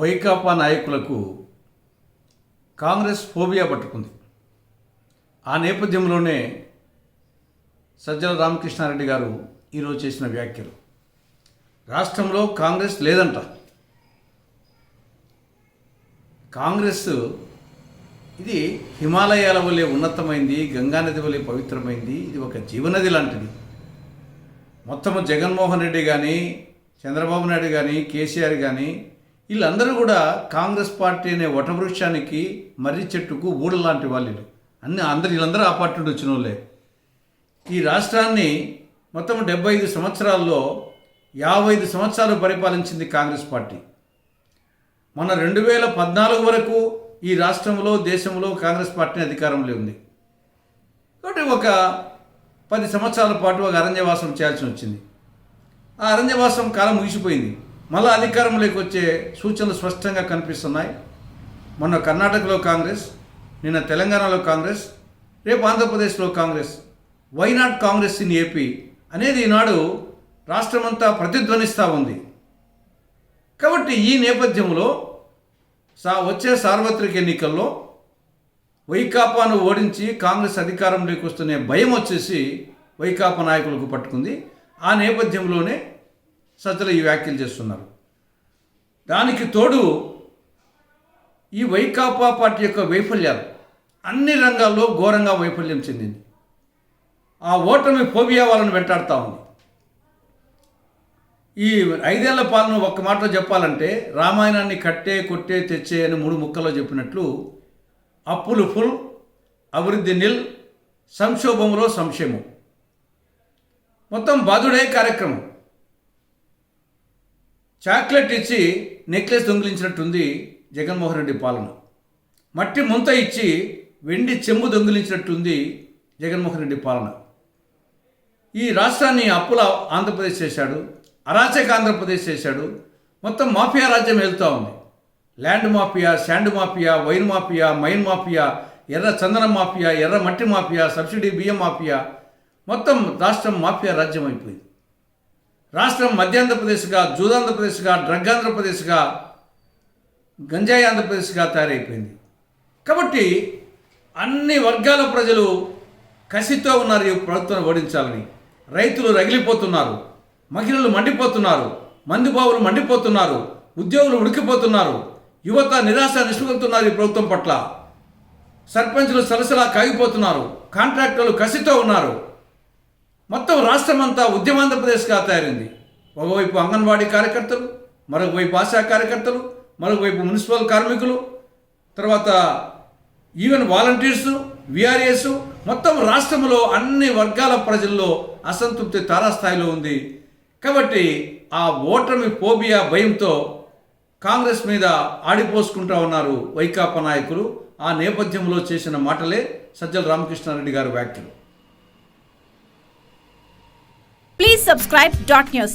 వైకాపా నాయకులకు కాంగ్రెస్ ఫోబియా పట్టుకుంది. ఆ నేపథ్యంలోనే సజ్జల రామకృష్ణారెడ్డి గారు ఈరోజు చేసిన వ్యాఖ్యలు. రాష్ట్రంలో కాంగ్రెస్ లేదంట. కాంగ్రెస్ ఇది హిమాలయాల వలె ఉన్నతమైంది, గంగానది వలె పవిత్రమైంది, ఇది ఒక జీవనది లాంటిది. మొత్తము జగన్మోహన్ రెడ్డి కానీ, చంద్రబాబు నాయుడు కానీ, కేసీఆర్ కానీ వీళ్ళందరూ కూడా కాంగ్రెస్ పార్టీ అనే వటవృక్షానికి, మర్రి చెట్టుకు ఊడ లాంటి వాళ్ళు. వీళ్ళందరూ ఆ పార్టీ వచ్చిన వాళ్ళే. ఈ రాష్ట్రాన్ని మొత్తం 75 సంవత్సరాల్లో 55 సంవత్సరాలు పరిపాలించింది కాంగ్రెస్ పార్టీ. మన 2014 వరకు ఈ రాష్ట్రంలో, దేశంలో కాంగ్రెస్ పార్టీ అధికారంలో ఉంది. కాబట్టి ఒక 10 సంవత్సరాల పాటు ఒక అరణ్యవాసం చేయాల్సి వచ్చింది. ఆ అరణ్యవాసం కాలం ముగిసిపోయింది. మళ్ళీ అధికారంలోకి వచ్చే సూచనలు స్పష్టంగా కనిపిస్తున్నాయి. మొన్న కర్ణాటకలో కాంగ్రెస్, నిన్న తెలంగాణలో కాంగ్రెస్, రేపు ఆంధ్రప్రదేశ్లో Congress. Why not Congress in AP అనేది ఈనాడు రాష్ట్రమంతా ప్రతిధ్వనిస్తూ ఉంది. కాబట్టి ఈ నేపథ్యంలో వచ్చే సార్వత్రిక ఎన్నికల్లో వైకాపాను ఓడించి కాంగ్రెస్ అధికారంలోకి వస్తున్న భయం వచ్చేసి వైకాపా నాయకులకు పట్టుకుంది. ఆ నేపథ్యంలోనే సజ్జల ఈ వ్యాఖ్యలు చేస్తున్నారు. దానికి తోడు ఈ వైకాపా పార్టీ యొక్క వైఫల్యాలు అన్ని రంగాల్లో ఘోరంగా వైఫల్యం చెందింది. ఆ ఓటమి ఫోబియా వాళ్ళని వెంటాడుతూ ఉంది. ఈ 5 ఏళ్ల పాలన ఒక్క మాటలో చెప్పాలంటే రామాయణాన్ని కట్టే, కొట్టే, తెచ్చే అని 3 ముక్కల్లో చెప్పినట్లు అప్పులు ఫుల్, అభివృద్ధి నిల్, సంక్షోభంలో సంక్షేమం, మొత్తం బాధుడే కార్యక్రమం. చాక్లెట్ ఇచ్చి నెక్లెస్ దొంగిలించినట్టుంది జగన్మోహన్ రెడ్డి పాలన. మట్టి ముంత ఇచ్చి వెండి చెంబు దొంగిలించినట్టుంది జగన్మోహన్ రెడ్డి పాలన. ఈ రాష్ట్రాన్ని అప్పుల ఆంధ్రప్రదేశ్ చేశాడు, అరాచక ఆంధ్రప్రదేశ్ చేశాడు. మొత్తం మాఫియా రాజ్యం వెళ్తూ ఉంది. Land mafia, sand mafia, wine mafia, mine mafia, ఎర్ర చందనం మాఫియా, ఎర్ర మట్టి మాఫియా, సబ్సిడీ బియ్యం మాఫియా, మొత్తం రాష్ట్రం మాఫియా రాజ్యం అయిపోయింది. రాష్ట్రం మధ్యాంధ్రప్రదేశ్గా, జూదాంధ్రప్రదేశ్గా, డ్రగ్ ఆంధ్రప్రదేశ్గా, గంజాయి ఆంధ్రప్రదేశ్గా తయారైపోయింది. కాబట్టి అన్ని వర్గాల ప్రజలు కసితో ఉన్నారు ఈ ప్రభుత్వాన్ని ఓడించాలని. రైతులు రగిలిపోతున్నారు, మహిళలు మండిపోతున్నారు, మందుబావులు మండిపోతున్నారు, ఉద్యోగులు ఉడికిపోతున్నారు, యువత నిరాశ నిస్పృహలుతున్నారు ఈ ప్రభుత్వం పట్ల. సర్పంచులు సలసలా కాగిపోతున్నారు, కాంట్రాక్టర్లు కసితో ఉన్నారు. మొత్తం రాష్ట్రం అంతా ఉద్యమాంధ్రప్రదేశ్గా తయారైంది. ఒకవైపు అంగన్వాడీ కార్యకర్తలు, మరొక వైపు ఆశా కార్యకర్తలు, మరొక వైపు మున్సిపల్ కార్మికులు, తర్వాత ఈవెన్ వాలంటీర్సు, విఆర్ఏస్, మొత్తం రాష్ట్రంలో అన్ని వర్గాల ప్రజల్లో అసంతృప్తి తారాస్థాయిలో ఉంది. కాబట్టి ఆ ఓటమి ఫోబియా భయంతో కాంగ్రెస్ మీద ఆడిపోసుకుంటూ ఉన్నారు వైకాపా నాయకులు. ఆ నేపథ్యంలో చేసిన మాటలే సజ్జల రామకృష్ణారెడ్డి గారి వ్యాఖ్యలు. Please subscribe .news.